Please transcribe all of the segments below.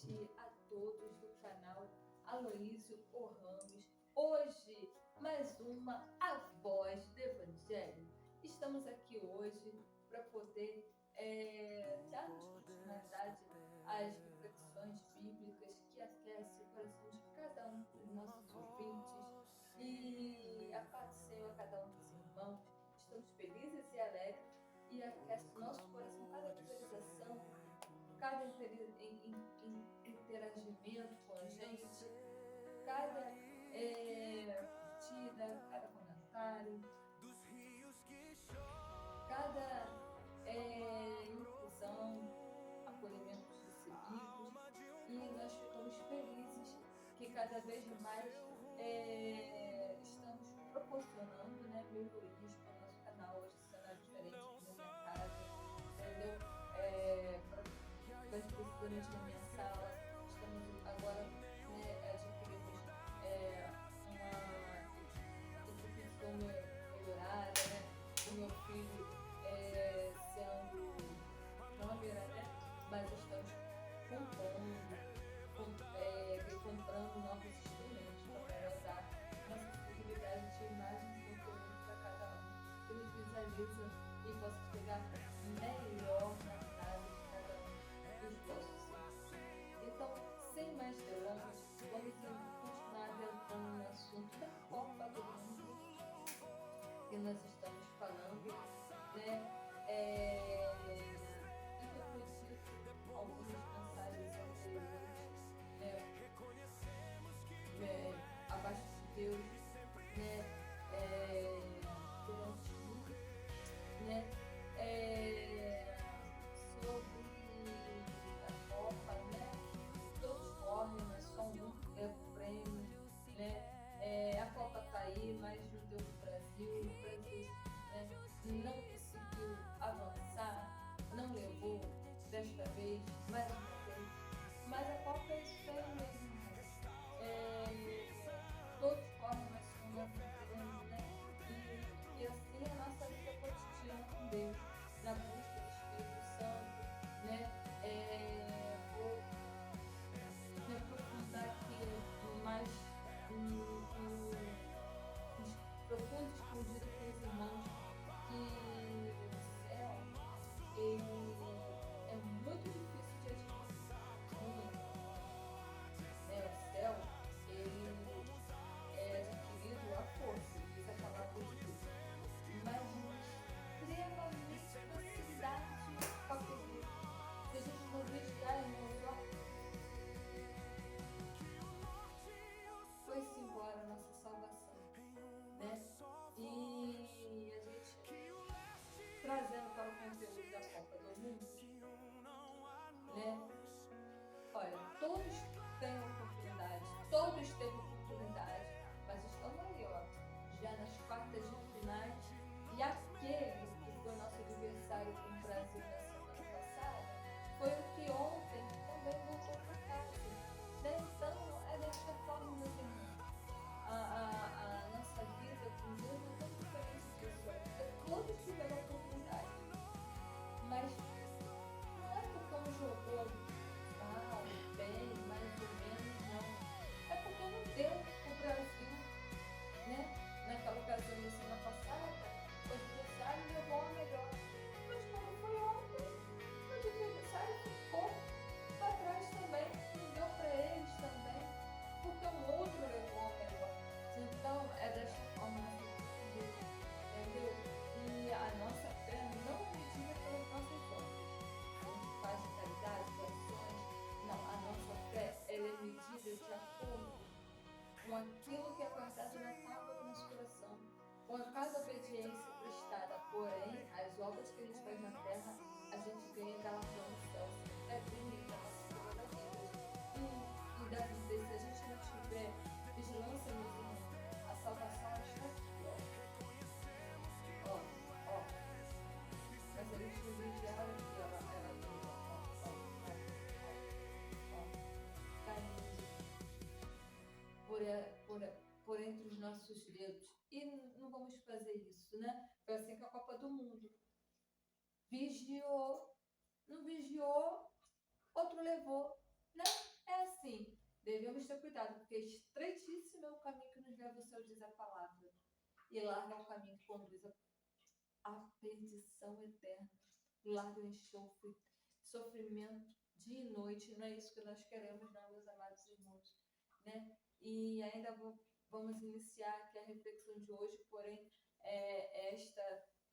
noite a todos do canal Aloísio O Ramos. Hoje, mais uma A Voz do Evangelho. Estamos aqui hoje para poder darmos continuidade às reflexões bíblicas que aquecem o coração de cada um dos nossos ouvintes. E a paz do Senhor a cada um dos irmãos. Estamos felizes e alegres e aquece o nosso coração cada visualização, cada interagimento com a gente, cada curtida, cada comentário, cada inclusão, acolhimentos recebidos, e nós ficamos felizes que cada vez mais estamos proporcionando, né, melhorias para o nosso canal. Hoje o cenário diferente aqui na minha casa, entendeu? Mas precisamente na minha sala, estamos agora, né, adquirimos uma equipe melhorada, né? O meu filho sendo câmera, né? Mas estamos comprando novos instrumentos para dar nossa possibilidade de imagem e conteúdo para cada um, que nos visualiza e possa chegar melhor na casa de cada um dos vossos irmãos. Então, sem mais delongas, vamos continuar adentrando no assunto da Copa do Mundo que nós estamos falando, né? E refletir algumas mensagens anteriores, né? Abaixo de Deus, né? Durante tudo, né? Sobre a Copa, né? Todos correm, mas só um leva o prêmio, né? A Copa está aí, mas não deu para o Brasil, né, não conseguiu avançar, não levou desta vez, mais uma vez. Mas a Copa é isso aí mesmo. Todos correm, mas só um leva o prêmio, né? E assim é a nossa vida cotidiana com Deus, na busca do Espírito Santo, né? Vou me aprofundar aqui mais profundo escondido com os irmãos, que o céu ele é muito difícil de adquirir. O céu ele é adquirido à força, diz a palavra de Deus, mas extremamente facilidade para poder. Se a gente não vigiar, irmãos, foi-se embora a nossa salvação, né? E a gente trazendo para o conteúdo da Copa do Mundo, né? Olha, todos têm oportunidade, todos têm oportunidade, mas estamos aí, ó, já nas quartas de finais, e aquele que foi nosso adversário com o Brasil na semana passada, foi o que ontem também voltou para casa, né? Então, é desta forma, meus irmãos, a nossa vida com Deus não é tão diferente disso, porque todos tiveram oportunidade, mas não é porque um jogou mal, bem, mais ou menos, não. É porque não deu o Brasil, né? Naquela ocasião da semana passada, o adversário levou a melhor. Mas quando foi ontem, o adversário ficou para trás também, não deu para eles também, porque o outro levou a melhor. Então, é desta forma que nós temos, entendeu? E a nossa fé não é medida pelas nossas obras. A gente faz caridade, doações. Não, a nossa fé ela é medida de acordo com aquilo que é guardado na tábua do nosso coração, com a cada obediência prestada. Porém, as obras que a gente faz na terra, a gente ganha galardão no céu. É bonita a nossa vida da vida. E da vida, se a gente não tiver vigilância, meus irmãos, a salvação está aqui, ó. Mas a gente não vigiar aqui, ela por entre os nossos dedos. E não vamos fazer isso, né? Foi assim que a Copa do Mundo. Vigiou, não vigiou, outro levou, né? Devemos ter cuidado, porque estreitíssimo é o caminho que nos leva ao céu, diz a palavra, e largo é o caminho que conduz à perdição eterna, largo o enxofre, sofrimento dia e noite. Não é isso que nós queremos, não, meus amados irmãos, né? E ainda vamos iniciar aqui a reflexão de hoje, porém, esta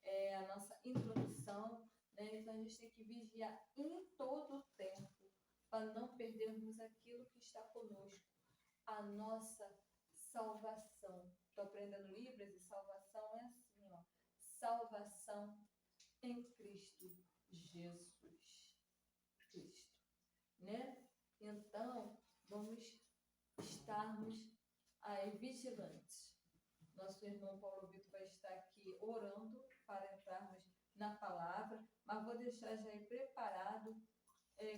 é a nossa introdução, né? Então, a gente tem que vigiar em todo o tempo, para não perdermos aquilo que está conosco, a nossa salvação. Estou aprendendo Libras e salvação é assim, ó. Salvação em Cristo Jesus. Cristo, né? Então, vamos estarmos aí vigilantes. Nosso irmão Paulo Vitor vai estar aqui orando para entrarmos na palavra, mas vou deixar já aí preparado,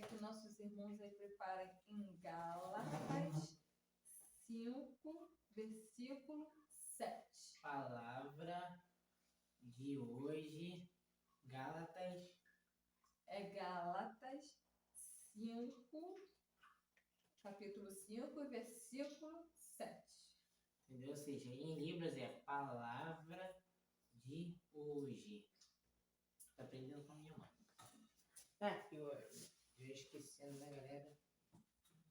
que nossos irmãos aí preparem em Gálatas 5, versículo 7. Palavra de hoje, Gálatas. Gálatas 5, capítulo 5, versículo 7. Entendeu? Ou seja, em Libras é palavra de hoje. Tá aprendendo com a minha mãe. Eu esquecendo, né, galera?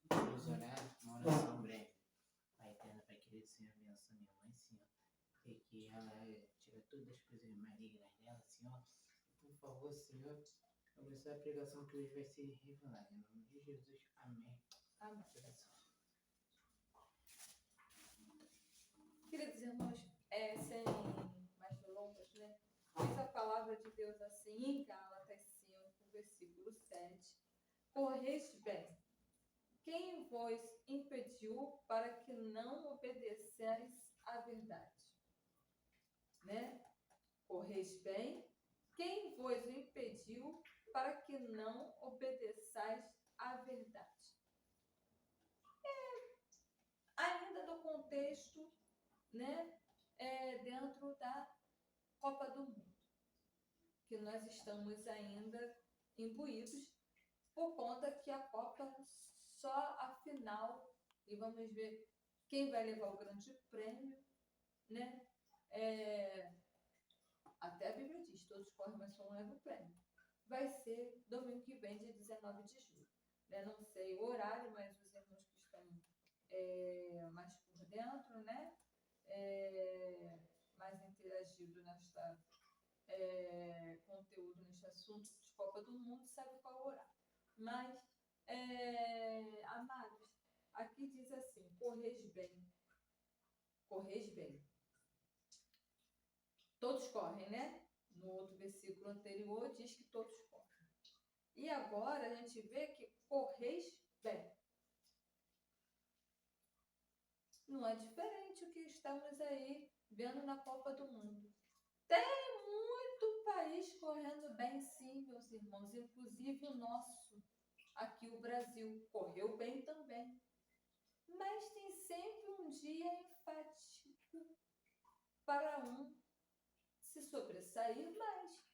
Vamos orar, uma oração breve. Pai eterno, Pai querido, Senhor, abençoa minha mãe, Senhor. E que ela tira todas as coisas malignas dela, Senhor. Por favor, Senhor, abençoe a pregação que hoje vai ser revelada. Em nome de Jesus, amém. Amém. Queridos irmãos, sem mais delongas, né? Diz a palavra de Deus assim em Gálatas 5, versículo 7. Correis bem. Quem vos impediu para que não obedeceis à verdade? Né? Correis bem. Quem vos impediu para que não obedeçais à verdade? Ainda do contexto, né, dentro da Copa do Mundo, que nós estamos ainda imbuídos, por conta que a Copa só a final, e vamos ver quem vai levar o grande prêmio, né? Até a Bíblia diz, todos correm, mas só um leva o prêmio. Vai ser domingo que vem, dia 19 de julho. Né? Não sei o horário, mas os irmãos que estão mais por dentro, né? Mais interagido nesta conteúdo, neste assunto de Copa do Mundo, sabe qual é o horário. Mas, amados, aqui diz assim, correis bem. Correis bem. Todos correm, né? No outro versículo anterior diz que todos correm. E agora a gente vê que correis bem. Não é diferente o que estamos aí vendo na Copa do Mundo. Tem muito país correndo bem, sim, meus irmãos, inclusive o nosso, aqui o Brasil, correu bem também. Mas tem sempre um dia enfático para um se sobressair mais.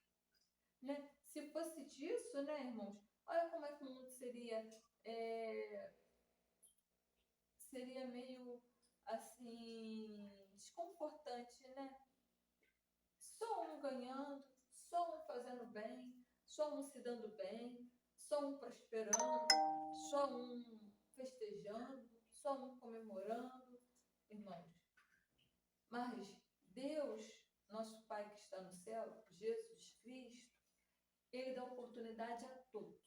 Né? Se fosse disso, né, irmãos, olha como é que o mundo seria meio assim desconfortante, né? Só um ganhando, só um fazendo bem, só um se dando bem, só um prosperando, só um festejando, só um comemorando, irmãos. Mas Deus, nosso Pai que está no céu, Jesus Cristo, Ele dá oportunidade a todos,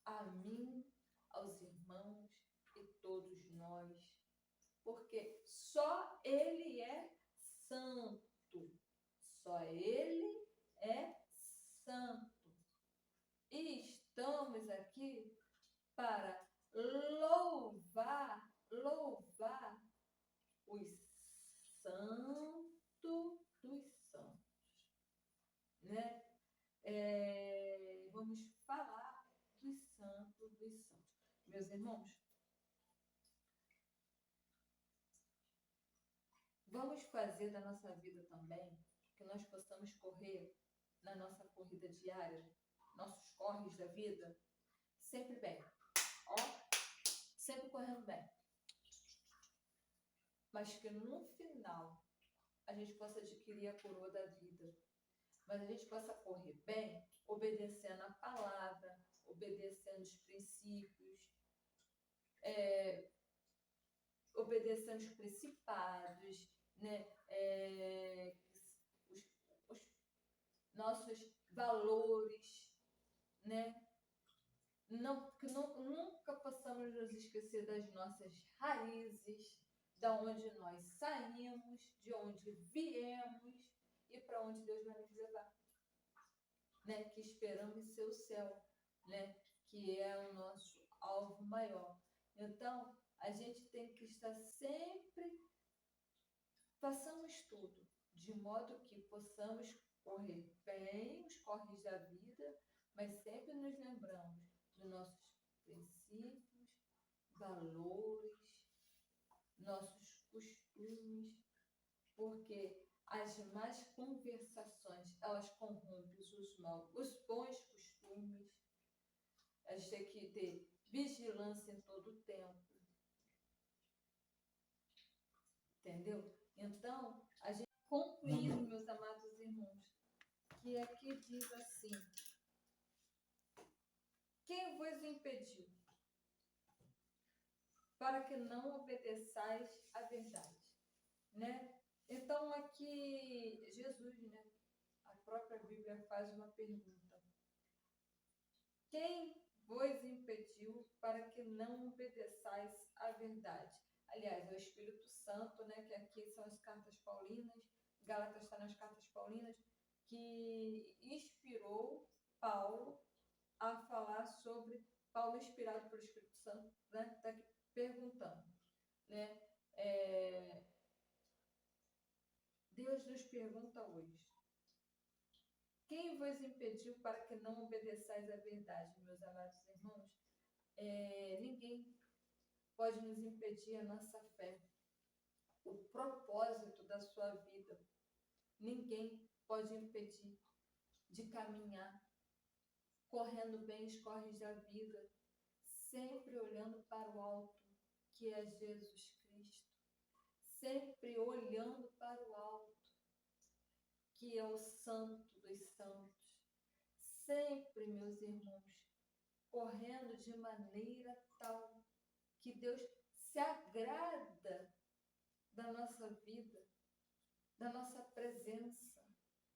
a mim, aos irmãos e todos nós, porque só Ele é santo. Só Ele é santo. E estamos aqui para louvar os santos dos santos, né? Vamos falar dos santos dos santos. Meus irmãos, vamos fazer da nossa vida também que nós possamos correr na nossa corrida diária, nossos corres da vida, sempre bem. Ó, sempre correndo também. Mas que no final a gente possa adquirir a coroa da vida. Mas a gente possa correr bem, obedecendo a palavra, obedecendo os princípios, obedecendo os principados, né? Os nossos valores, né? Que nunca possamos nos esquecer das nossas raízes, da onde nós saímos, de onde viemos e para onde Deus vai nos levar, né? Que esperamos ser o céu, né? Que é o nosso alvo maior. Então, a gente tem que estar sempre, façamos tudo, de modo que possamos correr bem os corres da vida, mas sempre nos lembramos dos nossos princípios, valores, nossos costumes, porque as más conversações, elas corrompem os bons costumes. A gente tem que ter vigilância em todo o tempo. Entendeu? Então, a gente concluindo, meus amados irmãos, que aqui diz assim: quem vos impediu para que não obedeçais à verdade, né? Então aqui Jesus, né? A própria Bíblia faz uma pergunta: quem vos impediu para que não obedeçais à verdade? Aliás, é o Espírito Santo, né? Que aqui são as cartas paulinas, Gálatas está nas cartas paulinas, que inspirou Paulo a falar sobre, Paulo inspirado pelo Espírito Santo, né? Está aqui perguntando, né? Deus nos pergunta hoje: quem vos impediu para que não obedeçais à verdade, meus amados irmãos? Ninguém pode nos impedir a nossa fé, o propósito da sua vida. Ninguém pode impedir de caminhar, correndo bem os corres da vida, sempre olhando para o alto, que é Jesus Cristo. Sempre olhando para o alto, que é o Santo dos Santos. Sempre, meus irmãos, correndo de maneira tal que Deus se agrada da nossa vida, da nossa presença,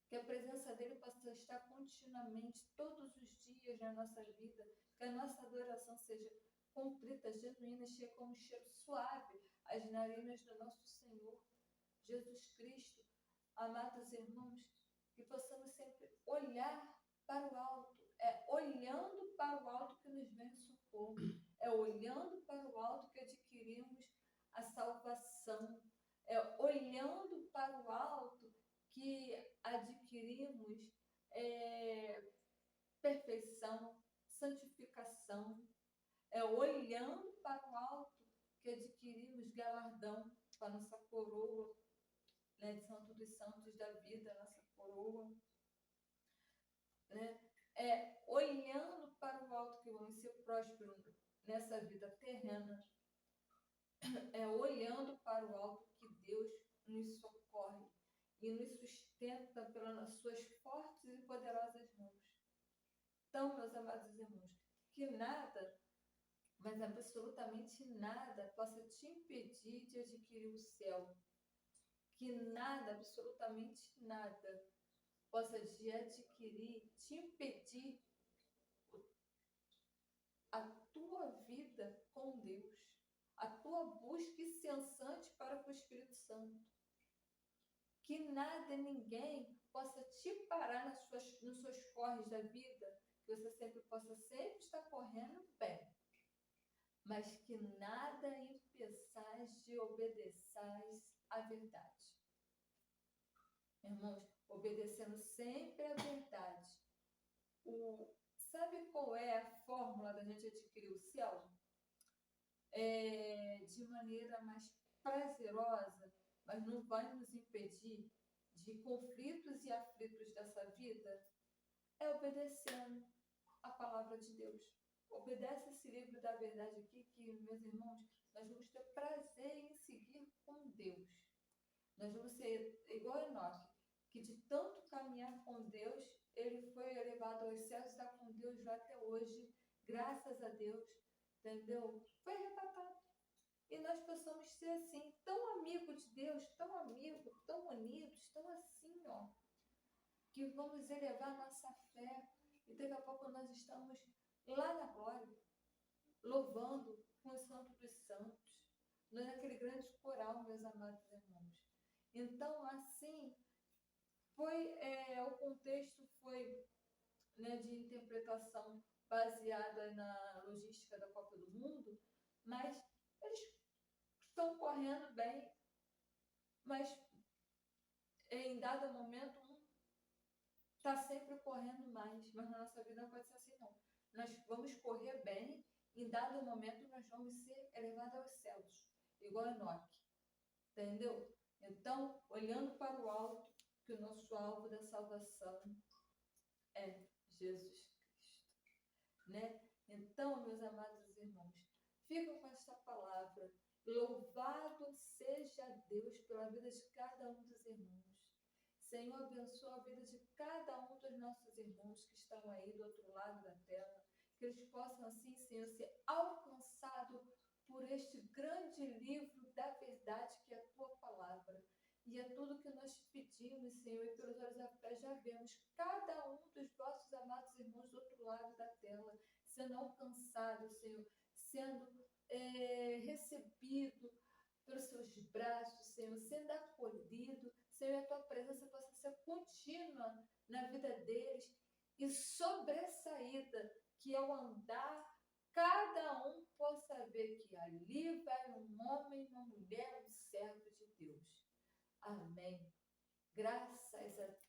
que a presença dele possa estar continuamente, todos os dias na nossa vida, que a nossa adoração seja contrita, genuína, cheia como um cheiro suave às narinas do nosso Senhor Jesus Cristo. Amados irmãos, que possamos sempre olhar para o alto. É olhando para o alto que nos vem o socorro. É olhando para o alto que adquirimos a salvação. É olhando para o alto que adquirimos perfeição, santificação. É olhando para o alto que adquirimos galardão para a nossa coroa, né, de Santo dos Santos da vida, nossa coroa, né? É olhando para o alto que vamos ser prósperos nessa vida terrena. É olhando para o alto que Deus nos socorre e nos sustenta pelas suas fortes e poderosas mãos. Então, meus amados irmãos, que nada, mas absolutamente nada, possa te impedir de adquirir o céu. Que nada, absolutamente nada, possa te adquirir, te impedir a tua vida com Deus, a tua busca incessante para com o Espírito Santo. Que nada e ninguém possa te parar nos seus corres da vida, que você sempre possa estar correndo bem, mas que nada impeçais de obedeçais à verdade. Irmãos, obedecendo sempre à verdade. Sabe qual é a fórmula da gente adquirir o céu? De maneira mais prazerosa, mas não vai nos impedir de conflitos e aflitos dessa vida, é obedecendo a palavra de Deus. Obedece esse livro da verdade aqui, que, meus irmãos, Nós vamos ser igual a Enoque, que de tanto caminhar com Deus, ele foi elevado aos céus e está com Deus lá até hoje, graças a Deus, entendeu? Foi arrebatado. E nós possamos ser assim, tão amigo de Deus, tão amigo, tão unidos, tão assim, ó, que vamos elevar nossa fé. E daqui a pouco nós estamos lá na glória, louvando com o Santo dos Santos, naquele grande coral, meus amados irmãos. Então, assim, o contexto foi, né, de interpretação baseada na logística da Copa do Mundo, mas eles estão correndo bem, mas em dado momento um está sempre correndo mais, mas na nossa vida não pode ser assim, não. Nós vamos correr bem, em dado momento nós vamos ser elevados aos céus, igual a Enoque, entendeu? Então, olhando para o alto, que o nosso alvo da salvação é Jesus Cristo, né? Então, meus amados irmãos, ficam com esta palavra. Louvado seja Deus pela vida de cada um dos irmãos. Senhor, abençoa a vida de cada um dos nossos irmãos que estão aí do outro lado da tela, que eles possam, assim, Senhor, ser alcançados por este grande livro da verdade que é a Tua Palavra. E é tudo que nós pedimos, Senhor, e pelos olhos da fé já vemos cada um dos vossos amados irmãos do outro lado da tela sendo alcançado, Senhor, sendo recebido pelos seus braços, Senhor, sendo acolhido, Senhor, a Tua presença possa ser contínua na vida deles e sobressaída, que ao andar, cada um possa ver que ali vai um homem, uma mulher, um servo de Deus. Amém. Graças a